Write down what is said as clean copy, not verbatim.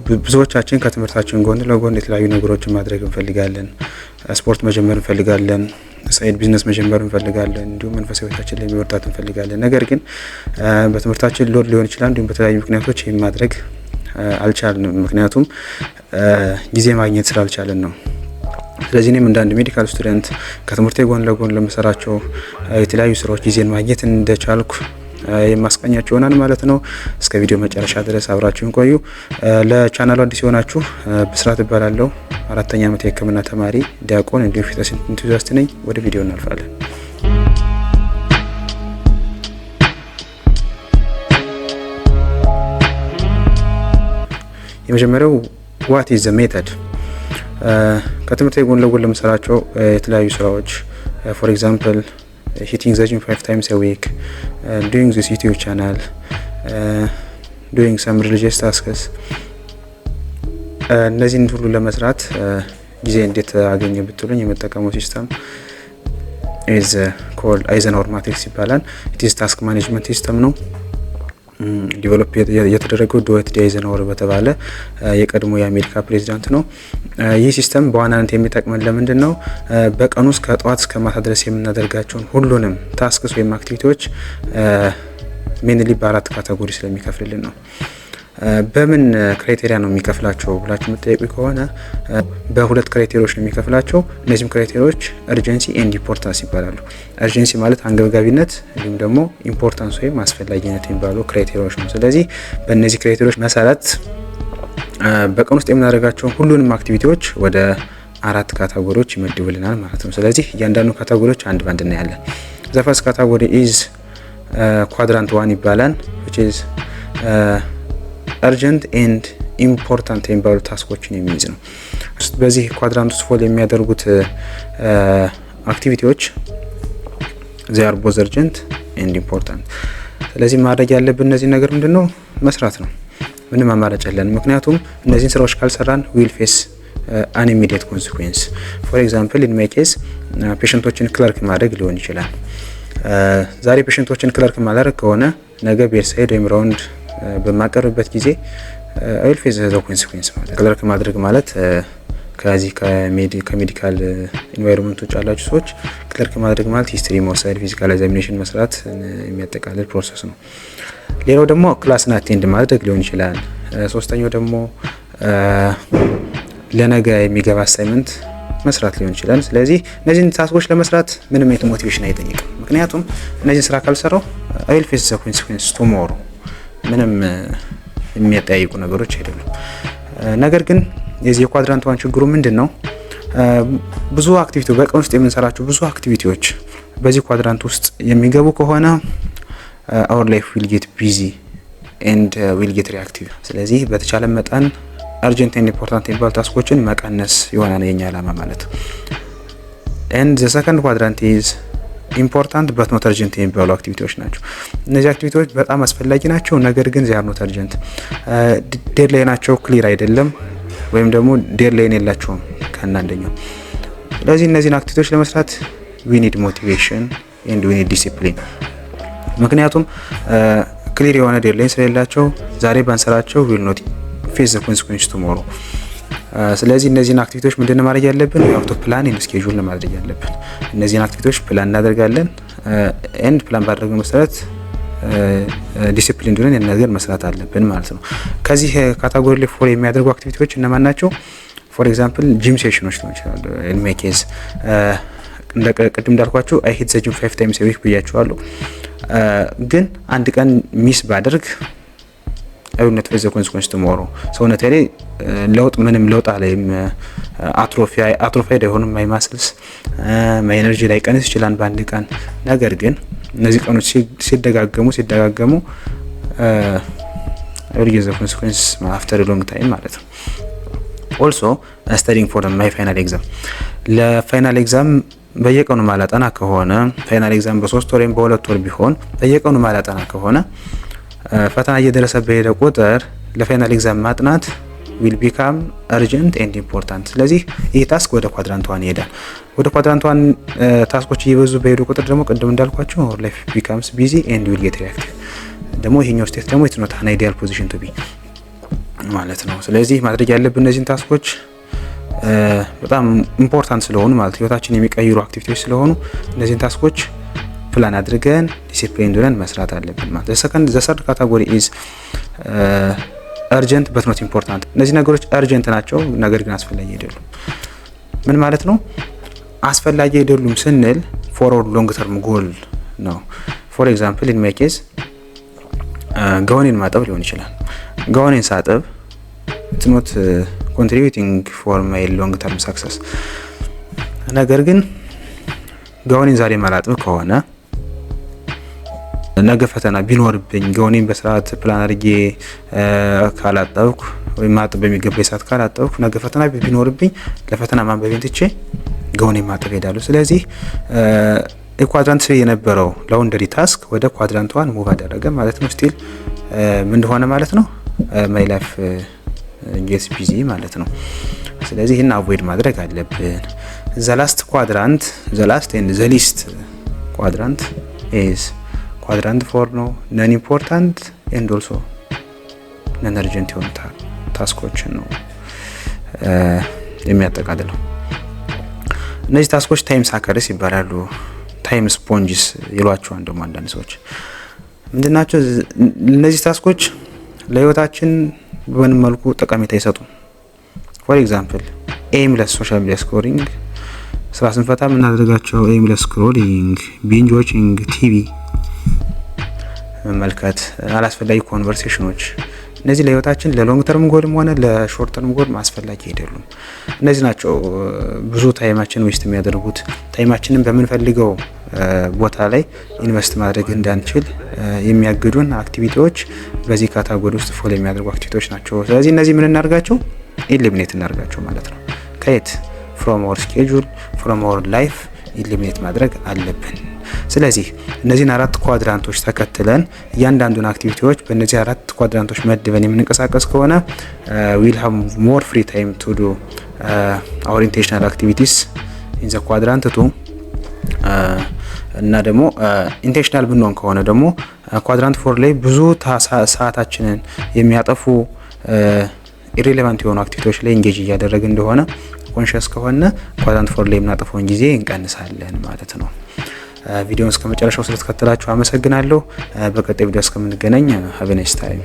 ብዙዎቻችን ከትምህርታችን ጎን ለጎን የተለያዩ ነገሮችን ማድረግ እንፈልጋለን። ስፖርት መጀመር እንፈልጋለን፣ ሳይድ ቢዝነስ መጀመር እንፈልጋለን፣ እንዲሁም መንፈሳዊ ህይወታችን ላይ መወጣት እንፈልጋለን። ነገር ግን በትምህርታችን ሎድ ሊሆን ይችላል፣ እንዲሁም በተለያዩ ምክንያቶች ይህን ማድረግ አልቻልንም። ምክንያቱም ጊዜ ማግኘት ስላልቻለን ነው። ስለዚህ እኔም እንደ አንድ ሜዲካል ስቱደንት ከትምህርቴ ጎን ለጎን ለምሰራቸው የተለያዩ ስራዎች ጊዜን ማግኘት እንደቻልኩ የማስቀኛችሁ ይሆናል ማለት ነው። እስከ ቪዲዮ መጨረሻ ድረስ አብራችሁን ቆዩ። ለቻናሉ አዲስ የሆናችሁ ብስራት እባላለሁ። 4ኛ ዓመት የህክምና ተማሪ ዲያቆን እንዲሁም ፊትነስ ኢንቱዚያስት ነኝ። ወደ ቪዲዮ እናልፋለን። የመጀመሪያው ዋት ኢዝ ዘ ሜተድ። ከትምህርቴ ጎን ለጎን ለምሰራቸው የተለያዩ ስራዎች ፎር ኤግዛምፕል hitting the gym 5 times a week, doing this YouTube channel, doing some religious tasks. እነዚህን ሁሉ ለመስራት ጊዜ እንዴት አገኘ ብትሉኝ የምጠቀመው ሲስተም is called Eisenhower Matrix ይባላል። it is task management system ነው። ዲቨሎፕ የተደረገው ዶዌት ዲ አይዘንሆወር በተባለ የቀድሞ የአሜሪካ ፕሬዚዳንት ነው። ይህ ሲስተም በዋናነት የሚጠቅመን ለምንድን ነው? በቀን ውስጥ ከጠዋት እስከ ማታ ድረስ የምናደርጋቸውን ሁሉንም ታስክስ ወይም አክቲቪቲዎች ሜንሊ በአራት ካቴጎሪ ስለሚከፍልልን ነው። በምን ክራይቴሪያ ነው የሚከፍላቸው ብላችሁ የምትጠይቁ ከሆነ በሁለት ክራይቴሪያዎች ነው የሚከፍላቸው። እነዚህም ክራይቴሪያዎች እርጀንሲ ኤንድ ኢምፖርታንስ ይባላሉ። እርጀንሲ ማለት አንገብጋቢነት፣ እንዲሁም ደግሞ ኢምፖርታንስ ወይም አስፈላጊነት የሚባሉ ክራይቴሪያዎች ነው። ስለዚህ በእነዚህ ክራይቴሪያዎች መሰረት በቀን ውስጥ የምናደርጋቸው ሁሉንም አክቲቪቲዎች ወደ አራት ካቴጎሪዎች ይመድቡልናል ማለት ነው። ስለዚህ እያንዳንዱ ካቴጎሪዎች አንድ ባንድ እናያለን። ዘ ፈርስት ካቴጎሪ ኢዝ ኳድራንት 1 ይባላል which is አርጀንት ኤንድ ኢምፖርታንት የሚባሉ ታስኮችን የሚይዝ ነው። በዚህ ኳድራንት ውስጥ ፎል የሚያደርጉት አክቲቪቲዎች they are both urgent and important። ስለዚህ ማድረግ ያለብን እነዚህ ነገር ምንድነው? መስራት ነው። ምንም አማራጭ የለንም። ምክንያቱም እነዚህን ስራዎች ካልሰራን will face an immediate consequence። for example in my case ፔሸንቶችን ክለርክ ማድረግ ሊሆን ይችላል። ዛሬ ፔሸንቶችን ክለርክ ማድረግ ከሆነ ነገ ቤድሳይድ ወይም ራውንድ በማቀርብበት ጊዜ አይል ፌዝ ዘ ኮንሲኩዌንስ ማለት ክለርክ ማድረግ ማለት ከዚህ ከሜዲካል ኢንቫይሮንመንት ውጭ ያላችሁ ሰዎች ክለርክ ማድረግ ማለት ሂስትሪ መውሰድ፣ ፊዚካል ኤግዛሚኔሽን መስራት የሚያጠቃልል ፕሮሰስ ነው። ሌላው ደግሞ ክላስን አቴንድ ማድረግ ሊሆን ይችላል። ሶስተኛው ደግሞ ለነገ የሚገባ አሳይመንት መስራት ሊሆን ይችላል። ስለዚህ እነዚህን ታስኮች ለመስራት ምንም አይነት ሞቲቬሽን አይጠይቅም። ምክንያቱም እነዚህን ስራ ካልሰራው አይል ፌዝ ዘ ኮንሲኩዌንስ ቱሞሮ ምንም የሚያጠያይቁ ነገሮች አይደሉም። ነገር ግን የዚህ የኳድራንት 1 ችግሩ ምንድነው? ብዙ አክቲቪቲ በቀን ውስጥ የምንሰራቸው ብዙ አክቲቪቲዎች በዚህ ኳድራንት ውስጥ የሚገቡ ከሆነ our life will get busy and will get reactive። ስለዚህ በተቻለ መጠን urgent and important የሚባሉ ታስኮችን መቀነስ ይሆናል የኛ ዓላማ ማለት። and the second quadrant is ኢምፖርታንት በት ኖት አርጀንት የሚባሉ አክቲቪቲዎች ናቸው። እነዚህ አክቲቪቲዎች በጣም አስፈላጊ ናቸው፣ ነገር ግን ዚያር ኖት አርጀንት። ዴድላይናቸው ክሊር አይደለም ወይም ደግሞ ዴድላይን የላቸውም ከአንደኛው። ስለዚህ እነዚህን አክቲቪቲዎች ለመስራት ዊ ኒድ ሞቲቬሽን ኤንድ ዊ ኒድ ዲሲፕሊን። ምክንያቱም ክሊር የሆነ ዴድላይን ስለሌላቸው ዛሬ ባንሰራቸው ዊል ኖት ፌስ ዘ ኮንሲኩዌንስ ቱሞሮ። ስለዚህ እነዚህን አክቲቪቲዎች ምንድነው ማድረግ ያለብን? አውቶ ፕላን ኤንድ ስኬጁል ለማድረግ ያለብን እነዚህን አክቲቪቲዎች ፕላን እናደርጋለን። ኤንድ ፕላን ባደረግነው መሰረት ዲሲፕሊን እንደሆነ ነገር መስራት አለብን ማለት ነው። ከዚህ ካቴጎሪ ላይ ፎር የሚያደርጉ አክቲቪቲዎች እነማን ናቸው? ፎር ኤግዛምፕል ጂም ሴሽኖች ሊሆን ይችላል። ኢን ማይ ኬዝ ቅድም እንዳልኳችሁ አይ ሂት ዘ ጂም 5 times a week ብያችኋለሁ። ግን አንድ ቀን ሚስ ባደርግ አይውነት ፌዝ ዘ ኮንሲኩዌንስ ቱሞሮ ሰውነቴ ላይ ምንም ለውጥ አለይም አትሮፋይድ አይሆንም። ማይ ማስልስ ማይ ኤነርጂ ላይ ቀንስ ይችላል በአንድ ቀን። ነገር ግን እነዚህ ቀኖች ሲደጋገሙ will get the consequence after a long time ማለት ነው። also studying for my final exam ለፋይናል ኤግዛም በየቀኑ ማላጠና ከሆነ ፋይናል ኤግዛም በ3 ወር ወይም በ2 ወር ቢሆን በየቀኑ ማላጠና ከሆነ ፈተና እየደረሰ በሄደ ቁጥር ለፋይናል ኤግዛም ማጥናት will become urgent and important። ስለዚህ ይህ ታስክ ወደ ኳድራንት 1 ይሄዳል። ወደ ኳድራንት 1 ታስኮች እየበዙ በሄዱ ቁጥር ደግሞ ቅድም እንዳልኳችሁ our life becomes busy and will get reactive። ደግሞ ይሄኛው ስቴት ደግሞ it's not an ideal position to be። ማለት ነው። ስለዚህ ማድረግ ያለብን እነዚህን ታስኮች በጣም ኢምፖርታንት ስለሆኑ ማለት ህይወታችን የሚቀይሩ አክቲቪቲዎች ስለሆኑ እነዚህን ታስኮች ፕላን አድርገን ዲሲፕሊን ሆነን መስራት አለብን ማለት ነው። ዘ ሰርድ ካታጎሪ ኢዝ አርጀንት በት ኖት ኢምፖርታንት። እነዚህ ነገሮች አርጀንት ናቸው፣ ነገር ግን አስፈላጊ አይደሉም። ምን ማለት ነው? አስፈላጊ አይደሉም ስንል ፎር ኦር ሎንግ ተርም ጎል ነው። ፎር ኤግዛምፕል ኢን ማይ ኬዝ ጋውኔን ማጠብ ሊሆን ይችላል። ጋውኔን ሳጥብ ኢትስ ኖት ኮንትሪቢዩቲንግ ፎር ማይ ሎንግ ተርም ሰክሰስ። ነገር ግን ጋውኔን ዛሬ ማላጥብ ከሆነ ነገ ፈተና ቢኖርብኝ ጋውኔን በስርዓት ፕላን አድርጌ ካላጠብኩ ወይ ማጠብ በሚገባኝ ሰዓት ካላጠብኩ ነገ ፈተና ቢኖርብኝ ለፈተና ማንበቤን ትቼ ጋውኔን ማጠብ ሄዳለሁ። ስለዚህ ኳድራንት የነበረው ላውንደሪ ታስክ ወደ ኳድራንት 1 ሙቭ አደረገ ማለት ነው። ስቲል ምን እንደሆነ ማለት ነው ማይ ላይፍ ጌትስ ቢዚ ማለት ነው። ስለዚህ ይህን አቮይድ ማድረግ አለብን። ዘ ላስት ኳድራንት ዘ ላስት ኤንድ ዘ ሊስት ኳድራንት ኢዝ ኳድራንት 4 ነው። ነን ኢምፖርታንት ኤንድ ኦልሶ ነን አርጀንት የሆኑ ታስኮችን ነው የሚያጠቃልለው። እነዚህ ታስኮች ታይም ሳከርስ ይባላሉ። ታይም ስፖንጅስ ይሏቸዋል ደግሞ አንዳንድ ሰዎች። ምንድናቸው እነዚህ ታስኮች? ለህይወታችን በምን መልኩ ጠቀሜታ ይሰጡ? ፎር ኤግዛምፕል ኤምለስ ሶሻል ሚዲያ ስክሮሊንግ፣ ስራ ስንፈታ የምናደርጋቸው ኤምለስ ስክሮሊንግ፣ ቢንጅ ዋቺንግ ቲቪ መመልከት፣ አላስፈላጊ ኮንቨርሴሽኖች፣ እነዚህ ለህይወታችን ለሎንግ ተርም ጎልም ሆነ ለሾርት ተርም ጎል ማስፈላጊ አይደሉም። እነዚህ ናቸው ብዙ ታይማችን ዌስት የሚያደርጉት። ታይማችንን በምንፈልገው ቦታ ላይ ኢንቨስት ማድረግ እንዳንችል የሚያግዱን አክቲቪቲዎች በዚህ ካታጎሪ ውስጥ ፎሎ የሚያደርጉ አክቲቪቲዎች ናቸው። ስለዚህ እነዚህ ምን እናርጋቸው? ኢሊሚኔት እናርጋቸው ማለት ነው። ከየት? ፍሮም አወር ስኬጁል ፍሮም አወር ላይፍ ኢሊሚኔት ማድረግ አለብን። ስለዚህ እነዚህን 4 ኳድራንቶች ተከትለን እያንዳንዱን አክቲቪቲዎች በእነዚህ 4 ኳድራንቶች መድበን የምንንቀሳቀስ ከሆነ ዊል ሃቭ ሞር ፍሪ ታይም ቱ ዱ አወር ኢንቴንሽናል አክቲቪቲስ ኢን ዘ ኳድራንት 2 እና ደግሞ ኢንቴንሽናል ብንሆን ከሆነ ደግሞ ኳድራንት 4 ላይ ብዙ ሰዓታችንን የሚያጠፉ ኢሬሌቫንት የሆኑ አክቲቪቲዎች ላይ ኢንጌጅ እያደረግ እንደሆነ ኮንሽስ ከሆነ ኳድራንት 4 ላይ የምናጠፈውን ጊዜ እንቀንሳለን ማለት ነው። ቪዲዮውን እስከ መጨረሻው ስለተከታተላችሁ አመሰግናለሁ። በቀጣይ ቪዲዮ እስከምንገናኝ ሃቭ ኤ ናይስ ታይም።